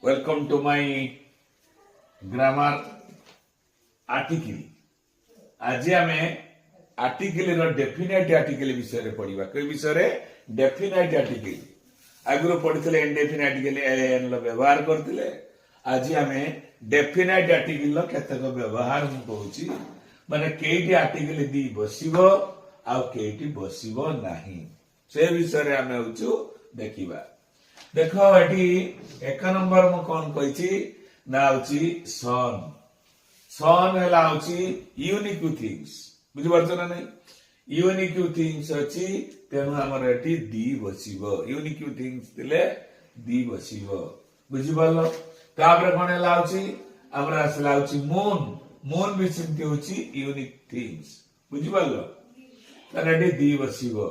Welcome to my grammar article. आज आमे article रो definite article विषय रे पढिबा कोइ विषय रे डेफिनाइट आर्टिकल आगरो पढितले इनडेफिनाइट आर्टिकल एन लो व्यवहार करथिले आज आमे डेफिनाइट आर्टिकल लो केतक व्यवहार हम कहूची माने केइटी आर्टिकल दी बसिबो आ केइटी बसिबो नाही से विषय रे आमे होचू देखिबा देखो एटी एक नंबर मु कोन कहिची ना होची सन सन हेला होची यूनिक थिंग्स बुझि परछो ना नहीं यूनिक थिंग्स अछि तेनु हमर एटी दी बसिबो यूनिक थिंग्स दिले दी बसिबो बुझि परलो तापर कोन हेला होची हमरा असला होची मून मून भी चिंती होची यूनिक थिंग्स बुझि परलो तर एटी दी बसिबो